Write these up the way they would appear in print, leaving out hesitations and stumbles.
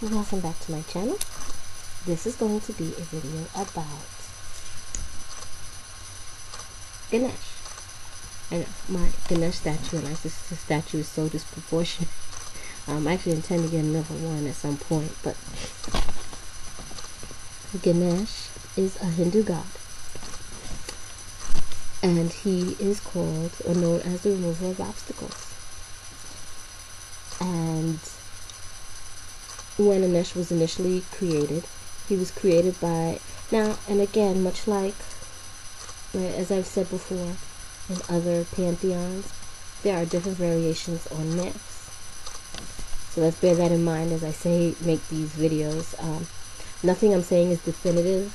Welcome back to my channel. This is going to be a video about Ganesh. I know, my Ganesh statue, and this statue is so disproportionate. I actually intend to get another one at some point, but Ganesh is a Hindu god, and he is called or known as the remover of obstacles. And when Ganesh was initially created, he was created by, now and again, much like, as I've said before, in other pantheons, there are different variations on myths. So let's bear that in mind as I make these videos. Nothing I'm saying is definitive.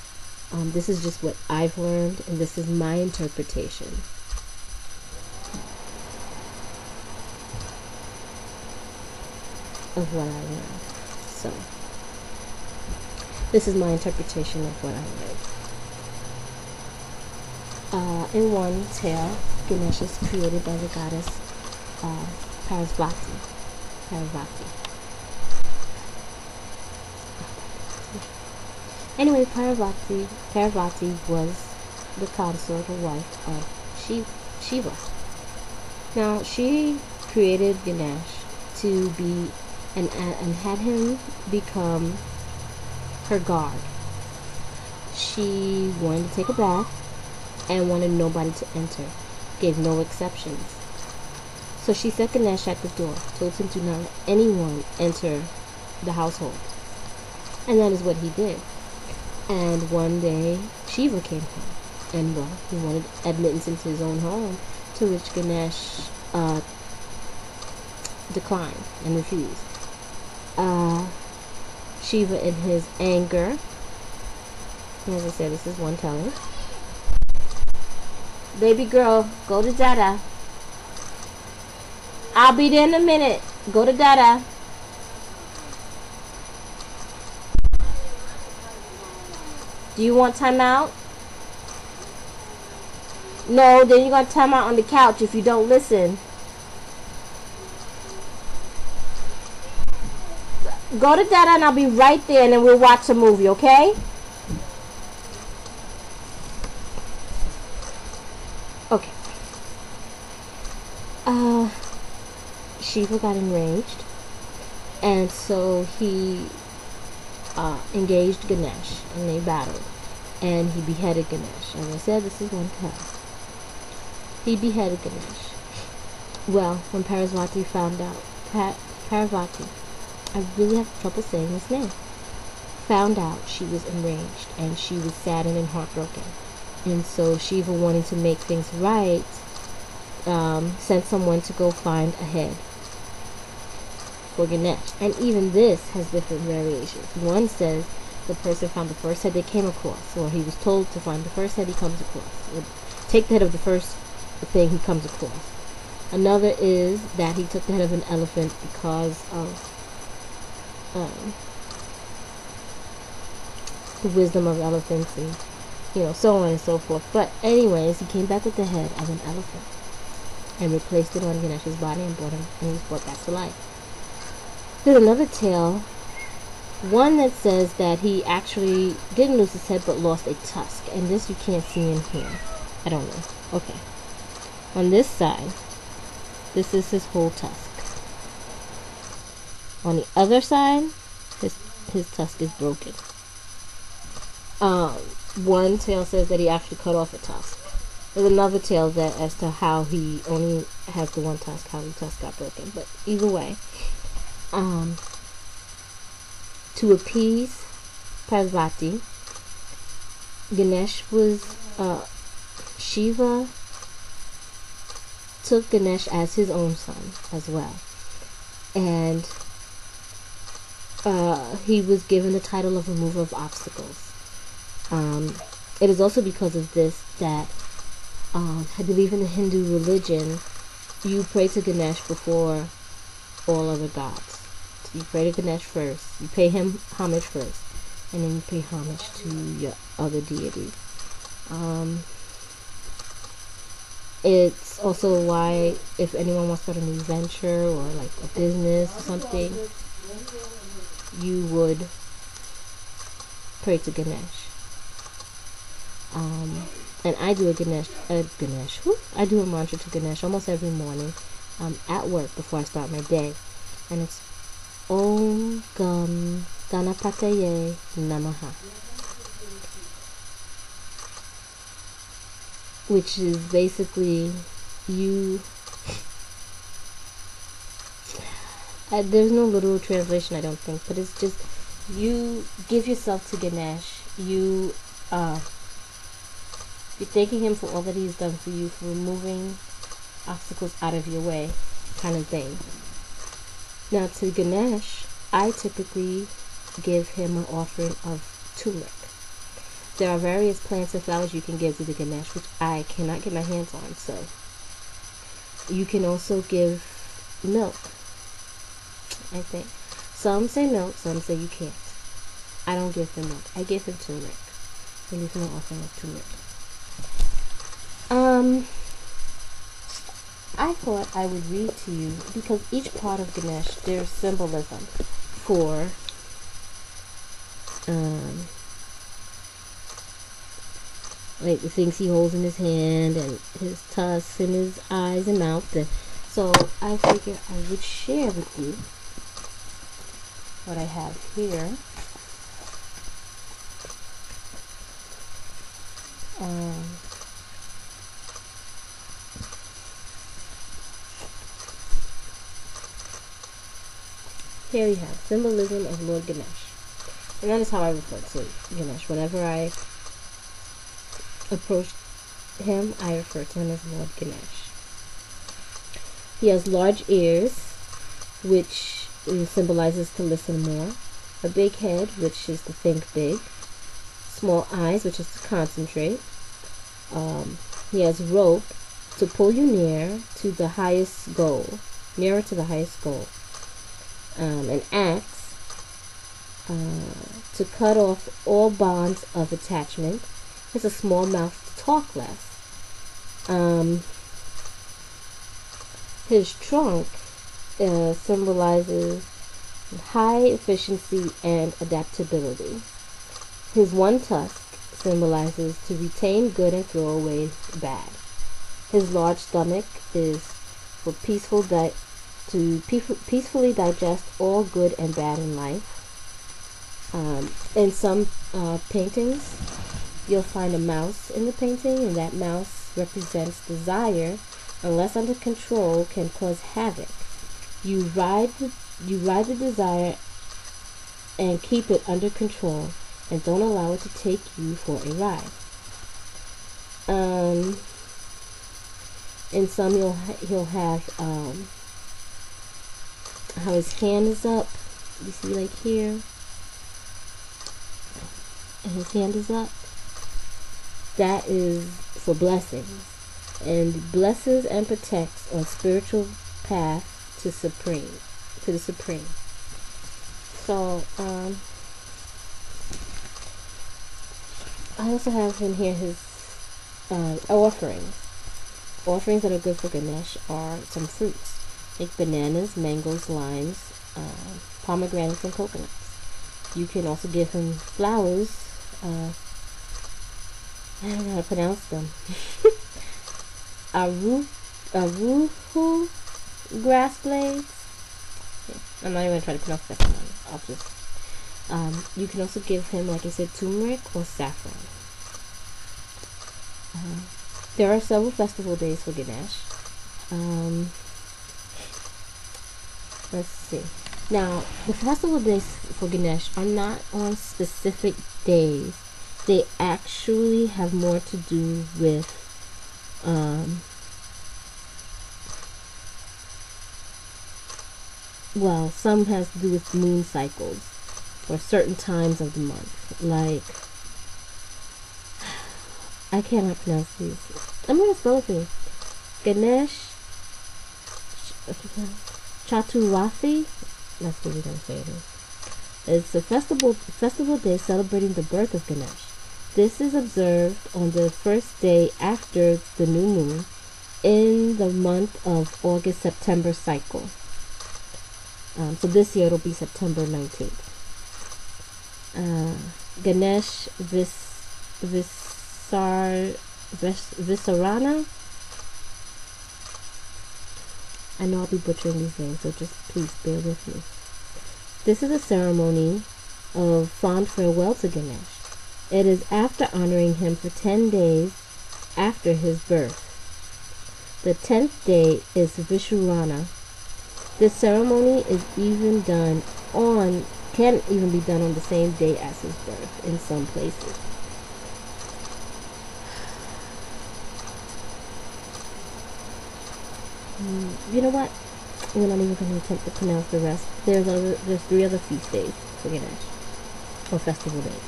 This is just what I've learned, and this is my interpretation. Of what I learned. So, this is my interpretation of what I learned. In one tale, Ganesh is created by the goddess Parvati. Anyway, Parvati was the consort or wife of Shiva. Now, she created Ganesh to be and had him become her guard. She wanted to take a bath and wanted nobody to enter, gave no exceptions. So she set Ganesh at the door, told him to not let anyone enter the household. And that is what he did. And one day, Shiva came home, and well, he wanted admittance into his own home, to which Ganesh declined and refused. Shiva, in his anger, as I said, this is one telling. Baby girl, go to Dada. I'll be there in a minute. Go to Dada. Do you want time out? No, then you're going to time out on the couch if you don't listen. Go to Dada and I'll be right there, and then we'll watch a movie, okay? Okay. Shiva got enraged, and so he engaged Ganesh, and they battled, and he beheaded Ganesh. As I said, this is one tale. He beheaded Ganesh. Well, when Parvati found out, Parvati, I really have trouble saying his name, found out, she was enraged, and she was saddened and heartbroken. And so Shiva, wanting to make things right, sent someone to go find a head for Ganesh. And even this has different variations. One says the person found the first head they came across, or he was told to find the first head he comes across, or take the head of the first thing he comes across. Another is that he took the head of an elephant because of the wisdom of elephants, and so on and so forth. But anyways, he came back with the head of an elephant and replaced it on Ganesh's body and he was brought back to life. There's another tale, one that says that he actually didn't lose his head but lost a tusk, and this you can't see in here. I don't know. Okay. On this side, this is his whole tusk. On the other side, his tusk is broken. One tale says that he actually cut off a tusk. There's another tale that as to how he only has the one tusk, how the tusk got broken. But either way, to appease Parvati, Ganesh Shiva took Ganesh as his own son as well. And he was given the title of remover of obstacles. It is also because of this that I believe in the Hindu religion, you pray to Ganesh before all other gods. So you pray to Ganesh first, you pay him homage first, and then you pay homage to your other deities. It's also why if anyone wants to start a new venture or like a business or something, you would pray to Ganesh. And I do I do a mantra to Ganesh almost every morning at work before I start my day. And it's Om Gam Ganapataye Namaha, which is basically you. There's no literal translation, I don't think, but it's just you give yourself to Ganesh. You're thanking him for all that he's done for you, for removing obstacles out of your way, kind of thing. Now, to Ganesh, I typically give him an offering of turmeric. There are various plants and flowers you can give to the Ganesh, which I cannot get my hands on, so you can also give milk, I think. Some say milk, some say you can't. I don't give him milk. I give him turmeric. I give him an offering of turmeric. I thought I would read to you, because each part of Ganesh, there's symbolism for like the things he holds in his hand, and his tusks, and his eyes and mouth. And so I figured I would share with you what I have here. Here you have symbolism of Lord Ganesh. And that is how I refer to Ganesh. Whenever I approach him, I refer to him as Lord Ganesh. He has large ears, which symbolizes to listen more. A big head, which is to think big. Small eyes, which is to concentrate. He has rope to pull you near to the highest goal, nearer to the highest goal. An axe to cut off all bonds of attachment. Has a small mouth to talk less. His trunk symbolizes high efficiency and adaptability. His one tusk symbolizes to retain good and throw away bad. His large stomach is for to peacefully digest all good and bad in life. In some paintings, you'll find a mouse in the painting, and that mouse represents desire, unless under control, can cause havoc. You ride the desire and keep it under control, and don't allow it to take you for a ride. In some, he'll have how his hand is up. You see, like here, and his hand is up. That is for blessings, and blesses and protects on spiritual path to the supreme. So I also have in here his offerings. Offerings that are good for Ganesh are some fruits, like bananas, mangoes, limes, pomegranates, and coconuts. You can also give him flowers. I don't know how to pronounce them. Aruhu grass blades. I'm not even going to try to pronounce that one. I'll just. You can also give him, like I said, turmeric or saffron. There are several festival days for Ganesh. Let's see. Now, the festival days for Ganesh are not on specific days. They actually have more to do with well, some has to do with moon cycles or certain times of the month. Like, I cannot pronounce these. I'm going to spell it for you. Ganesh Chaturthi. That's what we're going to say it is. It's a festival day celebrating the birth of Ganesh. This is observed on the first day after the new moon in the month of August-September cycle. So this year it'll be September 19th. uh, Ganesh Visarana. I know I'll be butchering these names, so just please bear with me. This is a ceremony of fond farewell to Ganesh. It is after honoring him for 10 days after his birth. The 10th day is Vishurana. This ceremony can even be done on the same day as his birth in some places. You know what? We're not even going to attempt to pronounce the rest. There's 3 other feast days for Ganesh, or festival days.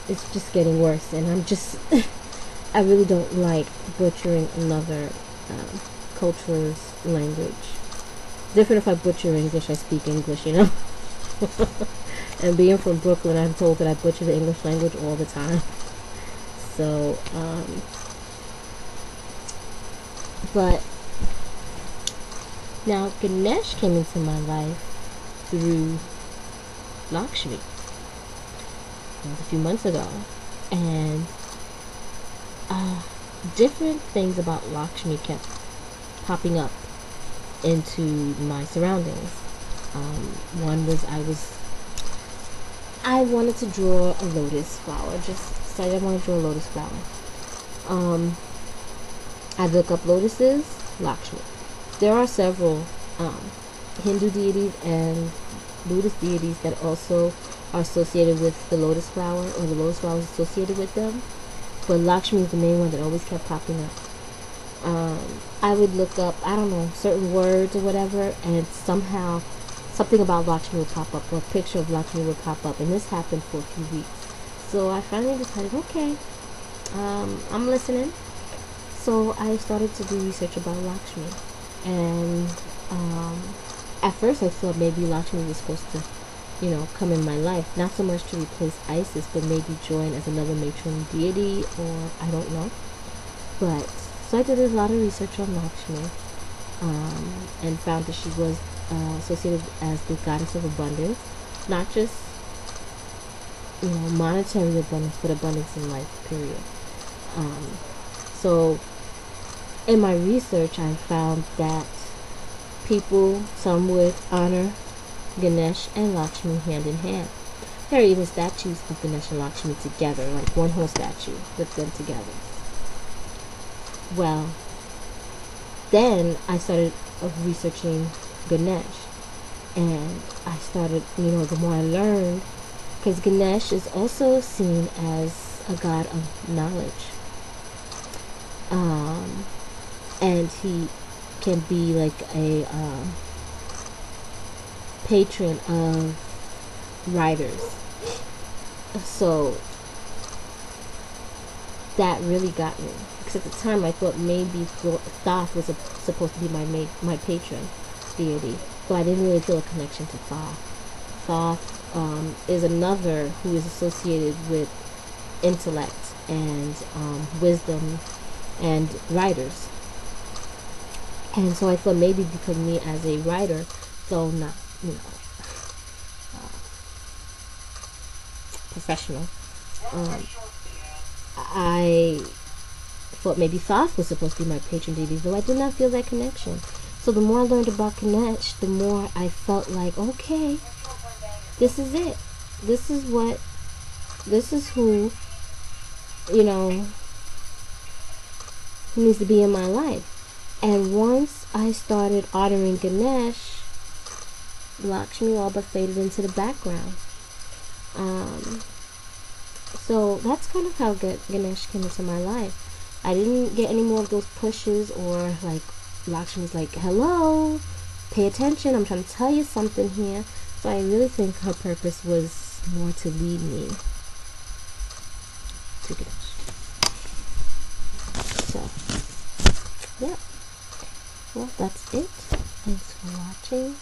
It's just getting worse, and I really don't like butchering another culture's language. Different if I butcher English, I speak English, you know? And being from Brooklyn, I'm told that I butcher the English language all the time. So, but now Ganesh came into my life through Lakshmi. It was a few months ago, and different things about Lakshmi kept popping up into my surroundings. One was I wanted to draw a lotus flower. Just decided I want to draw a lotus flower. I look up lotuses, Lakshmi. There are several Hindu deities and Buddhist deities that also are associated with the lotus flower, or the lotus flower is associated with them. But Lakshmi is the main one that always kept popping up. I would look up, I don't know, certain words or whatever, and somehow something about Lakshmi would pop up, or a picture of Lakshmi would pop up, and this happened for a few weeks. So I finally decided, okay, I'm listening. So I started to do research about Lakshmi, and at first I thought maybe Lakshmi was supposed to, come in my life, not so much to replace Isis, but maybe join as another matron deity, or I don't know. But so I did a lot of research on Lakshmi, and found that she was associated as the goddess of abundance, not just monetary abundance, but abundance in life, period. So in my research, I found that some would honor Ganesh and Lakshmi hand in hand. There are even statues of Ganesh and Lakshmi together, like one whole statue with them together. Well, then I started researching Ganesh, and I started, the more I learned, because Ganesh is also seen as a god of knowledge. And he can be like a patron of writers. So that really got me, because at the time I thought maybe Thoth was supposed to be my patron deity, so I didn't really feel a connection to Thoth. Thoth is another who is associated with intellect and wisdom and writers. And so I thought maybe because me as a writer, though not, professional, I thought maybe Thoth was supposed to be my patron deity, though I did not feel that connection. So the more I learned about Ganesh, the more I felt like, okay, this is it. This is who, who needs to be in my life. And once I started honoring Ganesh, Lakshmi all but faded into the background. So that's kind of how Ganesh came into my life. I didn't get any more of those pushes, or like Lakshmi's like, hello, pay attention, I'm trying to tell you something here. So I really think her purpose was more to lead me to Ganesh. So, yeah. Well, that's it. Thanks for watching.